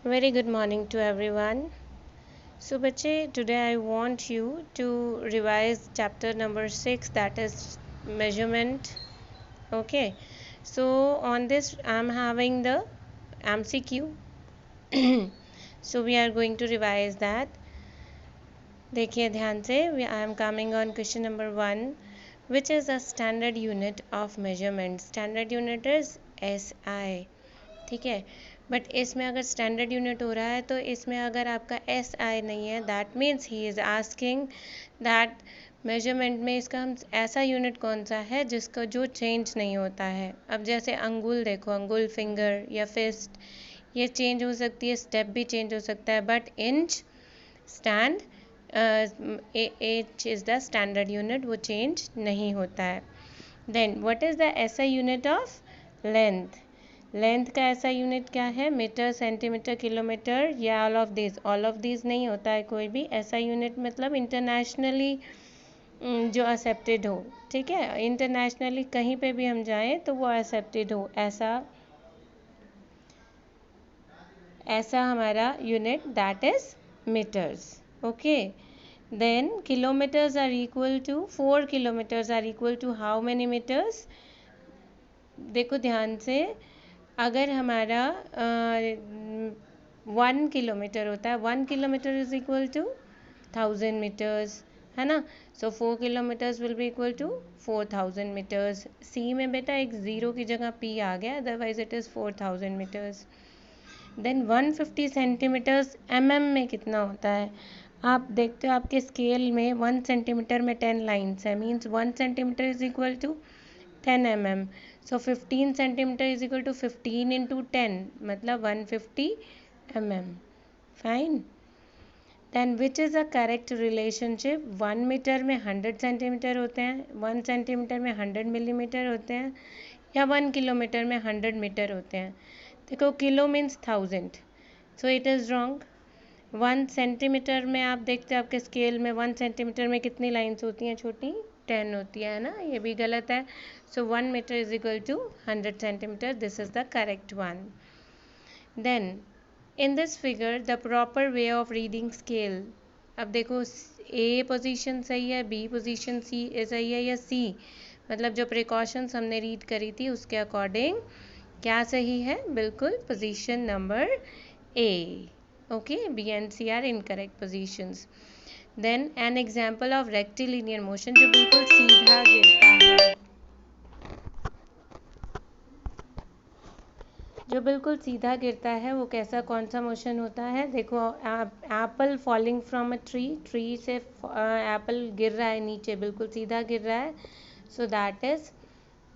Very good morning to everyone. So, bache, today I want you to revise chapter number 6, that is measurement. Okay, so on this, I'm having the MCQ. So, we are going to revise that. देखिए ध्यान से I am coming on question number 1, which is a standard unit of measurement. Standard unit is SI. ठीक है, but इसमें अगर standard unit हो रहा है तो इसमें अगर आपका SI नहीं है, that means he is asking that measurement में इसका हम ऐसा यूनिट कौन सा है जिसका जो चेंज नहीं होता है. अब जैसे अंगुल देखो, अंगुल फिंगर या फिस्ट, ये चेंज हो सकती है, स्टेप भी चेंज हो सकता है, but inch standard is the standard unit, वो चेंज नहीं होता है. Then what is the SI unit of length. Length का ऐसा यूनिट क्या है? मीटर, सेंटीमीटर, किलोमीटर या all of this. All of this नहीं होता है कोई भी. ऐसा यूनिट मतलब इंटरनेशनली जो एक्सेप्टेड हो. ठीक है, इंटरनेशनली कहीं पे भी हम जाएं तो वो एक्सेप्टेड हो, ऐसा हमारा unit, that is metres. Okay, then kilometres are equal to 4 kilometres are equal to how many metres. देखो ध्यान से, अगर हमारा 1 किलोमीटर होता है, 1 kilometre is equal to 1000 metres, है ना. So 4 kilometres will be equal to 4000 metres. C में बेटा एक ज़ीरो की जगह पी आ गया, otherwise it is 4000 metres. Then 150 centimetres में कितना होता है? आप देखते हो आपके स्केल में 1 सेंटीमीटर में 10 लाइन्स है, means 1 centimetre is equal to 10 So 15 centimeter is equal to 15 into 10, मतलब 150 Fine. Then which is a correct relationship? 1 metre में 100 सेंटीमीटर होते हैं, 1 सेंटीमीटर में 100 मिलीमीटर होते हैं, या 1 किलोमीटर में 100 मीटर होते हैं. देखो kilo means 1000, so it is wrong. 1 centimetre में आप देखते हो आपके स्केल में 1 सेंटीमीटर में कितनी लाइन्स होती हैं? छोटी 10 होती है ना, ये भी गलत है. So 1 metre is equal to 100 centimetre. This is the correct one. Then in this figure the proper way of reading scale. अब देखो ए पोजीशन सही है, बी पोजीशन सी सही है, या सी, मतलब जो प्रिकॉशंस हमने रीड करी थी उसके अकॉर्डिंग क्या सही है? बिल्कुल position number A. Okay, B and C are incorrect positions. Then an example of rectilinear motion जो बिल्कुल सीधा गिरता है, जो बिल्कुल सीधा गिरता है वो कैसा, कौन सा मोशन होता है? देखो Apple falling from a tree, tree से एप्पल गिर रहा है नीचे, बिल्कुल सीधा गिर रहा है, so that is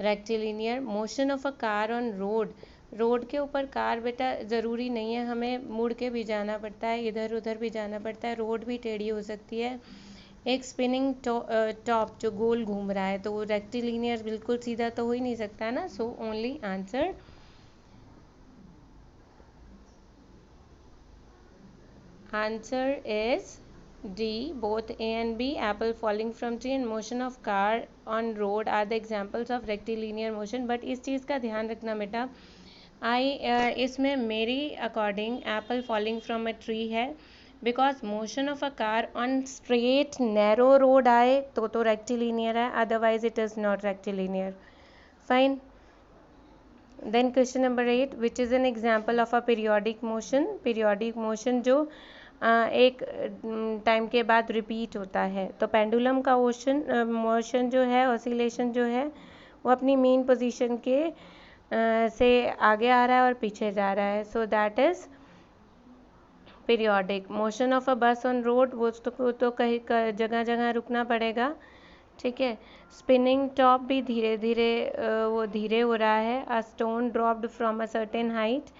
rectilinear. Motion of a car on road, road के ऊपर कार बेटा ज़रूरी नहीं है, हमें मुड़ के भी जाना पड़ता है, इधर उधर भी जाना पड़ता है, रोड भी टेढ़ी हो सकती है. एक स्पिनिंग टॉप जो गोल घूम रहा है, तो वो रेक्टिलिनियर बिल्कुल सीधा तो हो ही नहीं सकता ना. So only answer is D. Both A and B, apple falling from tree and motion of car on road are the examples of rectilinear motion. But इस चीज़ का ध्यान रखना बेटा, इसमें मेरी according apple falling from a tree है, because motion of a car on straight narrow road आए तो रेक्टिलिनियर है, otherwise it is not rectilinear. Fine. Then question number 8, which is an example of a periodic motion. Periodic motion जो एक time के बाद repeat होता है. तो पेंडुलम का मोशन जो है, ऑसिलेशन जो है, वो अपनी मेन पोजीशन के से आगे आ रहा है और पीछे जा रहा है, so that is periodic. Motion of अ बस ऑन रोड, वो तो कहीं जगह जगह रुकना पड़ेगा. ठीक है. स्पिनिंग टॉप भी धीरे धीरे वो धीरे हो रहा है. A stone dropped from a certain height,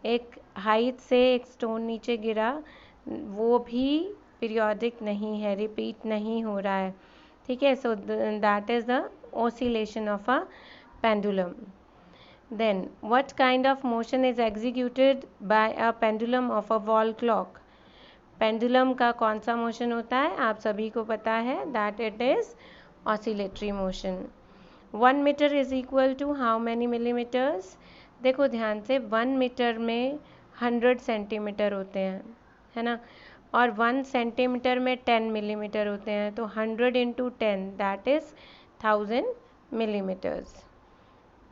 एक हाइट से एक स्टोन नीचे गिरा, वो भी पीरियोडिक नहीं है, रिपीट नहीं हो रहा है. ठीक है. So that is the oscillation of a pendulum. Then what kind of motion is executed by a pendulum of a wall clock? Pendulum का कौन सा मोशन होता है? आप सभी को पता है, that it is oscillatory motion. 1 metre is equal to how many millimetres. देखो ध्यान से, 1 मीटर में 100 सेंटीमीटर होते हैं, है ना, और 1 सेंटीमीटर में 10 मिलीमीटर होते हैं, तो 100 into 10 that is 1000 millimeters.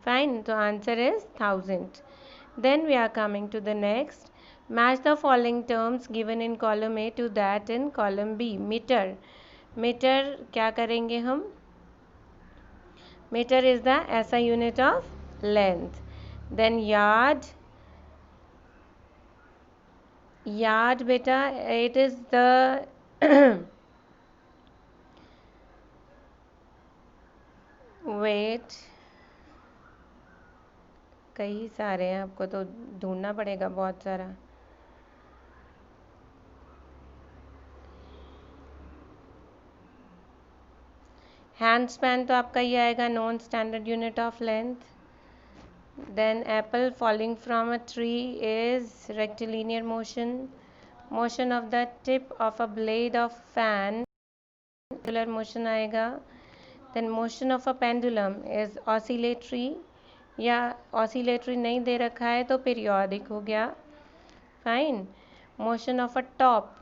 Fine, so answer is 1000. Then we are coming to the next. Match the following terms given in column A to that in column B. Meter. Meter क्या करेंगे हम? Meter is the SI unit of length. Then yard. Yard beta, it is the weight. कई सारे हैं, आपको तो ढूंढना पड़ेगा बहुत सारा. हैंड स्पैन तो आपका ये आएगा non standard unit of length. Then apple falling from a tree is rectilinear motion. Motion of the tip of a blade of fan angular motion आएगा. Then motion of a pendulum is oscillatory, या oscillatory नहीं दे रखा है तो periodic हो गया. Fine. Motion of a top,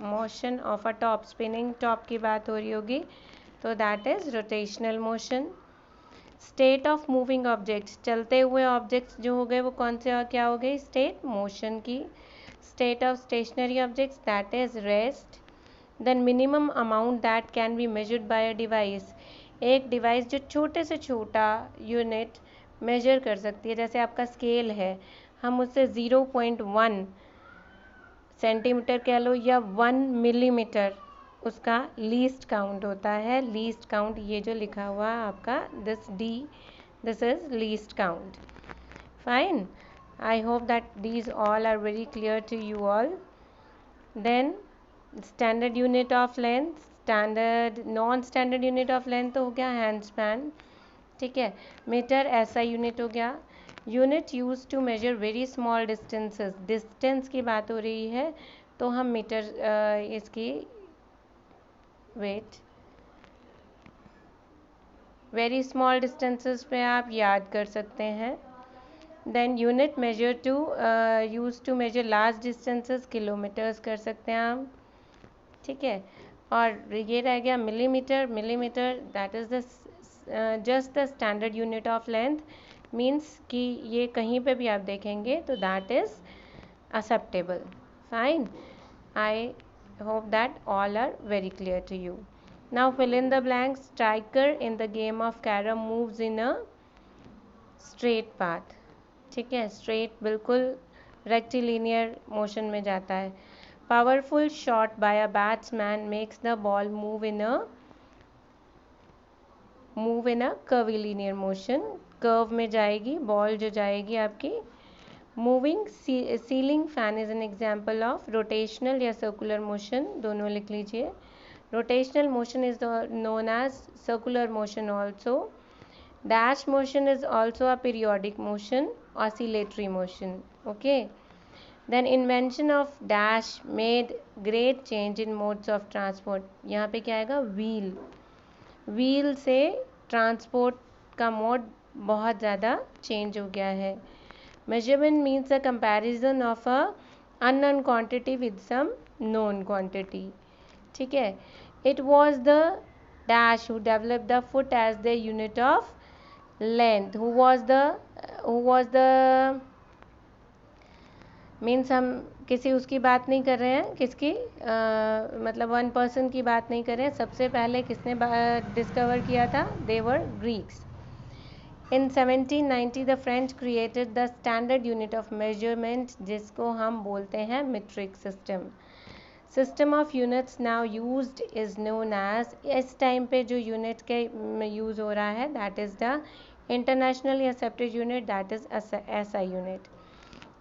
motion of a top, spinning top की बात हो रही होगी, तो that is rotational motion. State of moving objects, चलते हुए ऑब्जेक्ट्स जो हो गए वो कौन से और क्या हो गए? स्टेट मोशन की. State of stationary objects that is rest. Then minimum amount that can be measured by a device, एक डिवाइस जो छोटे से छोटा यूनिट मेजर कर सकती है, जैसे आपका स्केल है, हम उससे 0.1 सेंटीमीटर कह लो या 1 मिलीमीटर, उसका लीस्ट काउंट होता है. लीस्ट काउंट ये जो लिखा हुआ है आपका this is least count. Fine. I hope that these all are very clear to you all. Then standard unit of length, standard non standard unit of length तो हो गया हैंड स्पैन, ठीक है. मीटर ऐसा यूनिट हो गया. Unit use to measure very small distances, distance की बात हो रही है तो हम मीटर इसकी वेट वेरी स्मॉल डिस्टेंसेस पे आप याद कर सकते हैं. Then unit measure to use to measure large distances, kilometres कर सकते हैं हम, ठीक है. और ये रह गया millimetre. Millimetre that is the just the standard unit of length, means कि ये कहीं पे भी आप देखेंगे तो that is acceptable. Fine. I hope that all are very clear to you. Now fill in the blanks. Striker in the game of carom moves in a straight path. ठीक है, straight बिल्कुल rectilinear motion में जाता है. Powerful shot by a batsman makes the ball move in a curvilinear motion. Curve में जाएगी ball, जो जाएगी आपकी. Moving ceiling fan is an example of rotational या सर्कुलर मोशन, दोनों लिख लीजिए. Rotational motion is known as circular motion also. Dash motion is also a periodic motion, oscillatory motion. Okay. Then invention of dash made great change in modes of transport. यहाँ पे क्या आएगा? Wheel. Wheel से transport का mode बहुत ज़्यादा change हो गया है. Measurement means a comparison of a unknown quantity with some known quantity, ठीक है. It was the dash who develop the foot as the unit of length. Who was the means हम किसी उसकी बात नहीं कर रहे हैं, किसकी मतलब वन पर्सन की बात नहीं कर रहे हैं. सबसे पहले किसने डिस्कवर किया था? दे वर Greeks. In 1790 the French created the standard unit of measurement, जिसको हम बोलते हैं metric system. System of units now used is known as, इस टाइम पे जो यूनिट के यूज़ हो रहा है that is the internationally accepted unit, that is SI unit.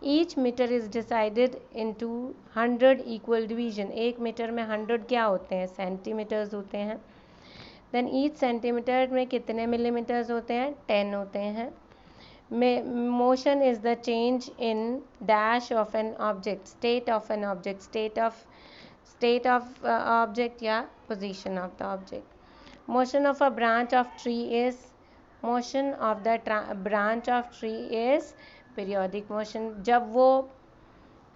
Each meter is decided into 100 equal division. एक मीटर में 100 क्या होते हैं? सेंटीमीटर्स होते हैं. देन ईच सेंटीमीटर में कितने मिलीमीटर्स होते हैं? 10 होते हैं. Motion is the change in dash of an object, state of an object, state of object या position of the object. Motion of a branch of tree is motion of the branch of tree is periodic motion. जब वो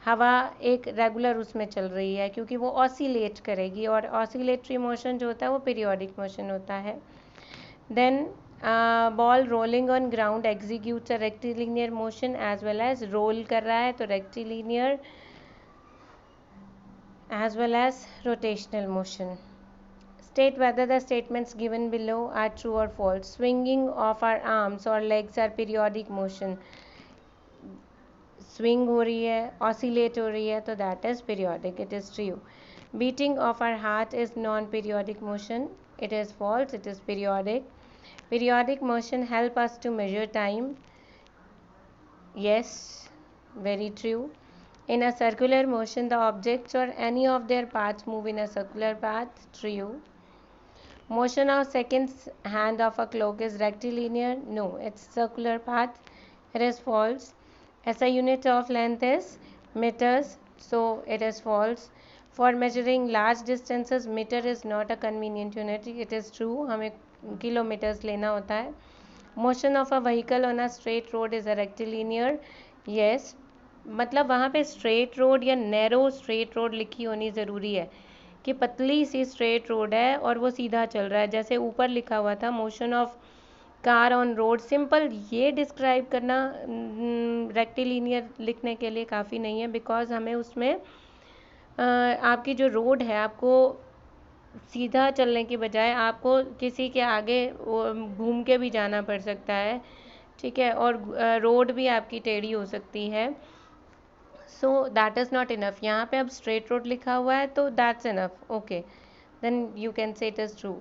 हवा एक regular उसमें चल रही है, क्योंकि वो ऑसिलेट करेगी, और ऑसिलेटरी मोशन जो होता है वो पीरियोडिक मोशन होता है। Then ball rolling on ground executes a rectilinear motion as well as roll कर रहा है तो rectilinear as well as rotational motion. State whether the statements given below are true or false. Swinging of our arms or legs are periodic motion. Swing हो रही है, oscillate हो रही है, तो that is periodic. It is true. Beating of our heart is non-periodic motion. It is false. It is periodic. Periodic motion help us to measure time. Yes, very true. In a circular motion, the objects or any of their parts move in a circular path. True. Motion of seconds hand of a clock is rectilinear. No, it's circular path. It is false. SI unit of length is meters. So it is false. For measuring large distances, meter is not a convenient unit. It is true. हमें kilometers लेना होता है. Motion of a vehicle on a straight road is a rectilinear. Yes. मतलब वहाँ पे straight road या narrow straight road लिखी होनी ज़रूरी है कि पतली सी स्ट्रेट रोड है और वो सीधा चल रहा है, जैसे ऊपर लिखा हुआ था motion of car on road. Simple ये डिस्क्राइब करना रेक्टिलिनियर लिखने के लिए काफ़ी नहीं है, बिकॉज हमें उसमें आपकी जो रोड है आपको सीधा चलने की बजाय आपको किसी के आगे घूम के भी जाना पड़ सकता है, ठीक है, और रोड भी आपकी टेढ़ी हो सकती है। So that is not enough. यहाँ पे अब स्ट्रेट रोड लिखा हुआ है तो that's enough. Okay, then you can say it is true.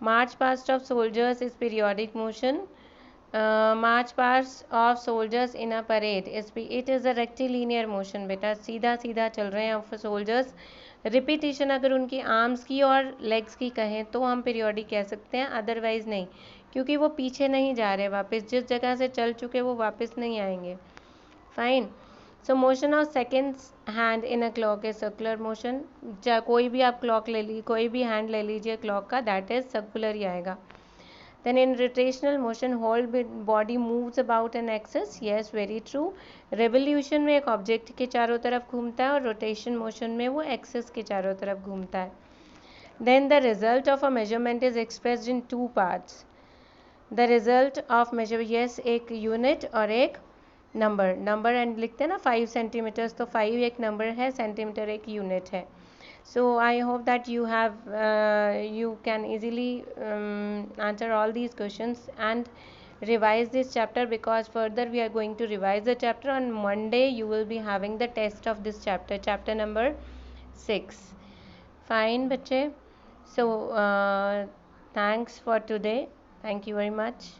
March past of soldiers is periodic motion. March past of soldiers in a parade it is a rectilinear motion. बेटा सीधा सीधा चल रहे हैं ऑफ सोल्जर्स। रिपीटिशन अगर उनकी arms की और लेग्स की कहें तो हम पीरियोडिक कह सकते हैं, अदरवाइज नहीं, क्योंकि वो पीछे नहीं जा रहे वापस, जिस जगह से चल चुके वो वापस नहीं आएंगे। Fine. So motion of seconds hand in a clock is circular motion. चाहे कोई भी आप क्लॉक ले लीजिए, कोई भी हैंड ले लीजिए क्लॉक का, दैट इज सर्कुलर ही आएगा। Then in rotational motion whole body moves about an axis. Yes, very true. Revolution में एक ऑब्जेक्ट के चारों तरफ घूमता है और रोटेशन मोशन में वो एक्सिस के चारों तरफ घूमता है। Then the result of a measurement is expressed in two parts. The result of measure, yes, एक यूनिट और एक नंबर एंड लिखते हैं ना 5 सेंटीमीटर्स, तो 5 एक नंबर है, सेंटीमीटर एक यूनिट है। So I hope that you can easily answer all these questions and revise this chapter, because further we are going to revise the chapter. On Monday you will be having the test of this chapter number 6. Fine बच्चे. So thanks for today. Thank you very much.